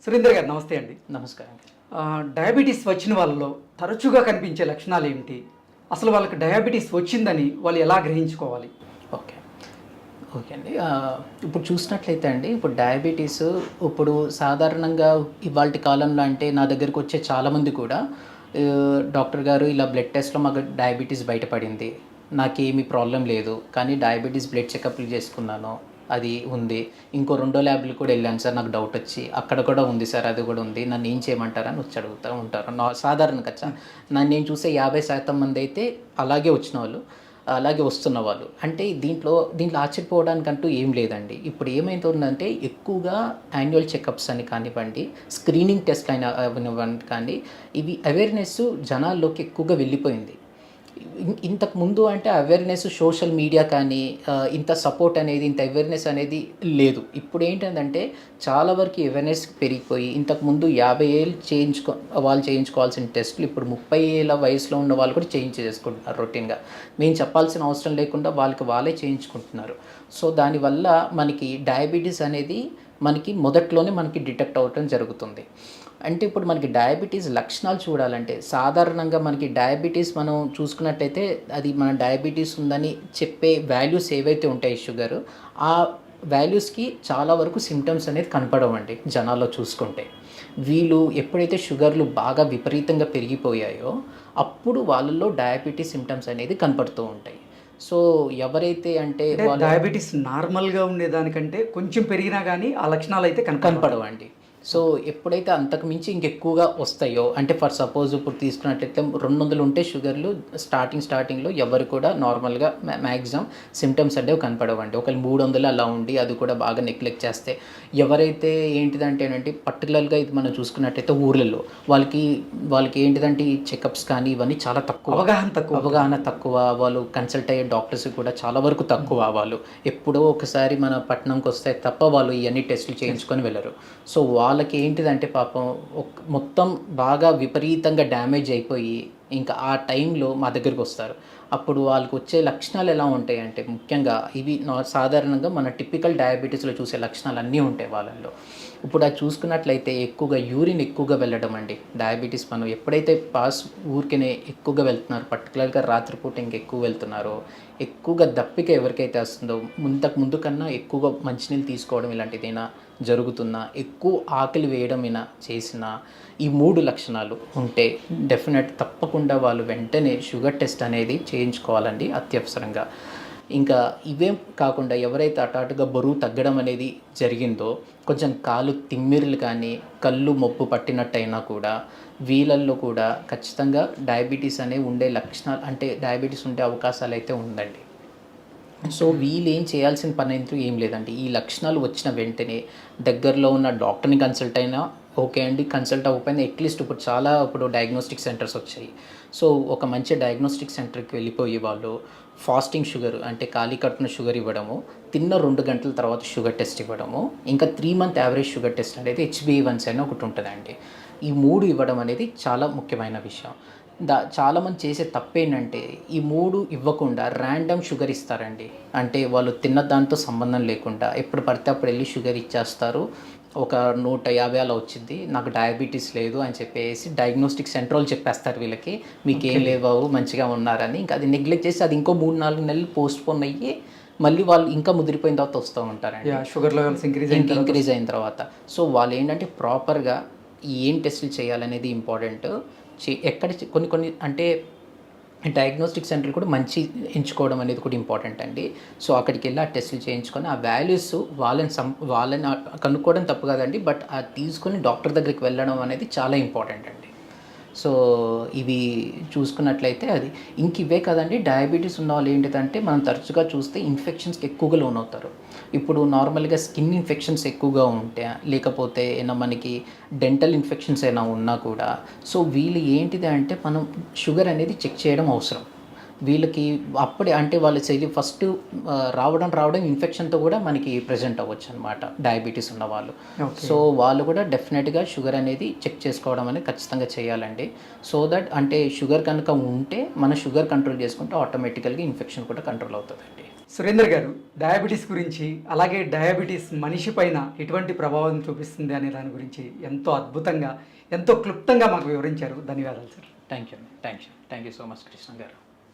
సురేందర్ గారు నమస్తే అండి. నమస్కారం. డయాబెటీస్ వచ్చిన వాళ్ళలో తరచుగా కనిపించే లక్షణాలు ఏమిటి? అసలు వాళ్ళకి డయాబెటీస్ వచ్చిందని వాళ్ళు ఎలా గ్రహించుకోవాలి? ఓకే. ఓకే అండి. ఇప్పుడు చూసినట్లయితే అండి, ఇప్పుడు డయాబెటీస్ ఇప్పుడు సాధారణంగా ఇవాల్టి కాలంలో అంటే నా దగ్గరికి వచ్చే చాలామంది కూడా డాక్టర్ గారు ఇలా బ్లడ్ టెస్ట్‌లో మాకు డయాబెటీస్ బయటపడింది. నాకేమీ ప్రాబ్లమ్ లేదు. కానీ డయాబెటీస్ బ్లడ్ చెకప్‌లు చేసుకున్నాను. అది ఉంది. ఇంకో రెండో ల్యాబ్‌కి కూడా వెళ్ళాను సార్, నాకు డౌట్ వచ్చి. అక్కడ కూడా ఉంది సార్, అది కూడా ఉంది. నన్ను ఏం చేయమంటారని వచ్చి అడుగుతూ ఉంటారు. సాధారణంగా నన్ను నేను చూసే 50% మంది అయితే అలాగే వచ్చిన వాళ్ళు, అలాగే వస్తున్న వాళ్ళు. అంటే దీంట్లో ఆశ్చర్యపోవడానికంటూ ఏం లేదండి. ఇప్పుడు ఏమైతుందంటే ఎక్కువగా యాన్యువల్ చెకప్స్ అని కానివ్వండి, స్క్రీనింగ్ టెస్ట్ అయినా అవనివ్వండి కానీ, ఇవి అవేర్‌నెస్ జనాల్లోకి ఎక్కువగా వెళ్ళిపోయింది. ఇంతకు ముందు అంటే అవేర్‌నెస్ సోషల్ మీడియా కానీ ఇంత సపోర్ట్ అనేది, ఇంత అవేర్‌నెస్ అనేది లేదు. ఇప్పుడు ఏంటంటే చాలా వరకు అవేర్‌నెస్ పెరిగిపోయి, ఇంతకుముందు 50 ఏళ్ళు వాళ్ళు చేయించుకోవాల్సిన టెస్టులు ఇప్పుడు 30 ఏళ్ళ వయసులో ఉన్న వాళ్ళు కూడా చేయించేసుకుంటున్నారు రొటీన్‌గా. మేము చెప్పాల్సిన అవసరం లేకుండా వాళ్ళే చేయించుకుంటున్నారు. సో దానివల్ల మనకి డయాబెటీస్ అనేది మనకి మొదట్లోనే మనకి డిటెక్ట్ అవ్వటం జరుగుతుంది. అంటే ఇప్పుడు మనకి డయాబెటీస్ లక్షణాలు చూడాలంటే సాధారణంగా మనకి డయాబెటీస్ మనం చూసుకున్నట్టయితే అది మన డయాబెటీస్ ఉందని చెప్పే వాల్యూస్ ఏవైతే ఉంటాయి షుగరు, ఆ వాల్యూస్కి చాలా వరకు సిమ్టమ్స్ అనేది కనపడవండి జనాల్లో చూసుకుంటే. వీళ్ళు ఎప్పుడైతే షుగర్లు బాగా విపరీతంగా పెరిగిపోయాయో అప్పుడు వాళ్ళల్లో డయాబెటీస్ సిమ్టమ్స్ అనేది కనపడుతూ ఉంటాయి. సో ఎవరైతే అంటే డయాబెటీస్ నార్మల్‌గా ఉండేదానికంటే కొంచెం పెరిగినా గానీ ఆ లక్షణాలు అయితే కనపడవండి. సో ఎప్పుడైతే అంతకు మించి ఇంకెక్కువగా వస్తాయో, అంటే ఫర్ సపోజ్ ఇప్పుడు తీసుకున్నట్లయితే 200 ఉంటే షుగర్లు స్టార్టింగ్లో ఎవరు కూడా నార్మల్గా మ్యాక్సిమం సిమ్టమ్స్ అనేవి కనపడవండి. ఒకవేళ 300 అలా ఉండి అది కూడా బాగా నెగ్లెక్ట్ చేస్తే, ఎవరైతే ఏంటిదంటేనంటే పర్టికులర్గా ఇది మనం చూసుకున్నట్టయితే ఊర్లలో వాళ్ళకి ఏంటిదంటే ఈ చెకప్స్ కానీ ఇవన్నీ చాలా తక్కువ, అవగాహన తక్కువ. వాళ్ళు కన్సల్ట్ అయ్యే డాక్టర్స్ కూడా చాలా వరకు తక్కువ. వాళ్ళు ఎప్పుడో ఒకసారి మన పట్టణంకి వస్తే తప్ప వాళ్ళు ఇవన్నీ టెస్టులు చేయించుకొని వెళ్ళరు. సో వాళ్ళకి ఏంటిదంటే పాపం మొత్తం బాగా విపరీతంగా డ్యామేజ్ అయిపోయి ఇంకా ఆ టైంలో మా దగ్గరికి వస్తారు. అప్పుడు వాళ్ళకి వచ్చే లక్షణాలు ఎలా ఉంటాయంటే ముఖ్యంగా ఇవి సాధారణంగా మన టిపికల్ డయాబెటీస్లో చూసే లక్షణాలు అన్నీ ఉంటాయి వాళ్ళల్లో. ఇప్పుడు అది చూసుకున్నట్లయితే ఎక్కువగా యూరిన్ ఎక్కువగా వెళ్ళడం అండి. డయాబెటీస్ మనం ఎప్పుడైతే ఊరికనే ఎక్కువగా వెళ్తున్నారు, పర్టికులర్గా రాత్రిపూట ఇంకెక్కువ వెళ్తున్నారో, ఎక్కువగా దప్పిక ఎవరికైతే వస్తుందో, ముందు కన్నా ఎక్కువగా మంచినీళ్ళు తీసుకోవడం ఇలాంటిదైనా జరుగుతున్నా, ఎక్కువ ఆకలి వేయడమైనా చేసినా, ఈ 3 లక్షణాలు ఉంటే తప్పకుండా వాళ్ళు వెంటనే షుగర్ టెస్ట్ అనేది చేయించుకోవాలండి అత్యవసరంగా. ఇంకా ఇవేం కాకుండా ఎవరైతే హఠాత్తుగా బరువు తగ్గడం అనేది జరిగిందో, కొంచెం కాలు తిమ్మిర్లు కానీ కళ్ళు మొప్పు పట్టినట్టయినా కూడా వీళ్ళల్లో కూడా ఖచ్చితంగా డయాబెటీస్ అనేవి ఉండే లక్షణాలు, అంటే డయాబెటీస్ ఉండే అవకాశాలు అయితే ఉందండి. సో వీళ్ళు ఏం చేయాల్సిన పని అంటూ ఏం లేదండి. ఈ లక్షణాలు వచ్చిన వెంటనే దగ్గరలో ఉన్న డాక్టర్ని కన్సల్ట్ అయినా ఓకే అండి, కన్సల్ట్ అవ్వకపోయినా అట్లీస్ట్ ఇప్పుడు డయాగ్నోస్టిక్ సెంటర్స్ వచ్చాయి. సో ఒక మంచి డయాగ్నోస్టిక్ సెంటర్కి వెళ్ళిపోయి వాళ్ళు ఫాస్టింగ్ షుగర్, అంటే ఖాళీ కడుపున షుగర్ ఇవ్వడము, తిన్న 2 గంటల తర్వాత షుగర్ టెస్ట్ ఇవ్వడము, ఇంకా 3 మంత్ యావరేజ్ షుగర్ టెస్ట్ అనేది HbA1c అని ఒకటి ఉంటుందండి. ఈ 3 ఇవ్వడం అనేది చాలా ముఖ్యమైన విషయం. చాలామంది చేసే తప్పేంటంటే ఈ 3 ఇవ్వకుండా ర్యాండమ్ షుగర్ ఇస్తారండి. అంటే వాళ్ళు తిన్న దాంతో సంబంధం లేకుండా ఎప్పుడు పడితే అప్పుడు వెళ్ళి షుగర్ ఇచ్చేస్తారు. ఒక 150 అలా వచ్చింది, నాకు డయాబెటీస్ లేదు అని చెప్పేసి డయాగ్నోస్టిక్ సెంటర్ వాళ్ళు చెప్పేస్తారు వీళ్ళకి, మీకు ఏం లేవు మంచిగా ఉన్నారని. ఇంకా అది నెగ్లెక్ట్ చేసి అది ఇంకో 3-4 నెలలు పోస్ట్పోన్ అయ్యి మళ్ళీ వాళ్ళు ఇంకా ముదిరిపోయిన తర్వాత వస్తూ ఉంటారండి, షుగర్ లెవెల్స్ ఇంక్రీజ్ అయిన తర్వాత. సో వాళ్ళు ఏంటంటే ప్రాపర్గా ఏం టెస్టులు చేయాలనేది ఇంపార్టెంట్. కొన్ని అంటే డయాగ్నోస్టిక్ సెంటర్ కూడా మంచి ఎంచుకోవడం అనేది కూడా ఇంపార్టెంట్ అండి. సో అక్కడికి వెళ్ళి ఆ టెస్టులు చేయించుకొని ఆ వాల్యూస్ వాళ్ళని కనుక్కోవడం తప్పు కాదండి, బట్ అది తీసుకొని డాక్టర్ దగ్గరికి వెళ్ళడం అనేది చాలా ఇంపార్టెంట్ అండి. సో ఇవి చూసుకున్నట్లయితే అది ఇవే కదండి. డయాబెటీస్ ఉన్న వాళ్ళు ఏంటిదంటే మనం తరచుగా చూస్తే ఇన్ఫెక్షన్స్కి ఎక్కువగా లోనవుతారు. ఇప్పుడు నార్మల్గా స్కిన్ ఇన్ఫెక్షన్స్ ఎక్కువగా ఉంటే, లేకపోతే మనకి డెంటల్ ఇన్ఫెక్షన్స్ అయినా ఉన్నా కూడా, సో వీళ్ళు ఏంటిది అంటే మనం షుగర్ అనేది చెక్ చేయడం అవసరం. వీళ్ళకి అప్పుడే అంటే వాళ్ళ ఫస్ట్ రావడం ఇన్ఫెక్షన్తో కూడా మనకి ప్రెజెంట్ అవ్వచ్చు అనమాట డయాబెటీస్ ఉన్నవాళ్ళు. సో వాళ్ళు కూడా డెఫినెట్గా షుగర్ అనేది చెక్ చేసుకోవడం అనేది ఖచ్చితంగా చేయాలండి. సో దట్ అంటే షుగర్ కనుక ఉంటే మన షుగర్ కంట్రోల్ చేసుకుంటే ఆటోమేటికల్గా ఇన్ఫెక్షన్ కూడా కంట్రోల్ అవుతుందండి. సురేందర్ గారు, డయాబెటీస్ గురించి, అలాగే డయాబెటీస్ మనిషి పైన ఎటువంటి ప్రభావం చూపిస్తుంది అనే దాని గురించి ఎంతో అద్భుతంగా, ఎంతో క్లుప్తంగా మాకు వివరించారు. ధన్యవాదాలు sir. Thank you so much Krishna గారు.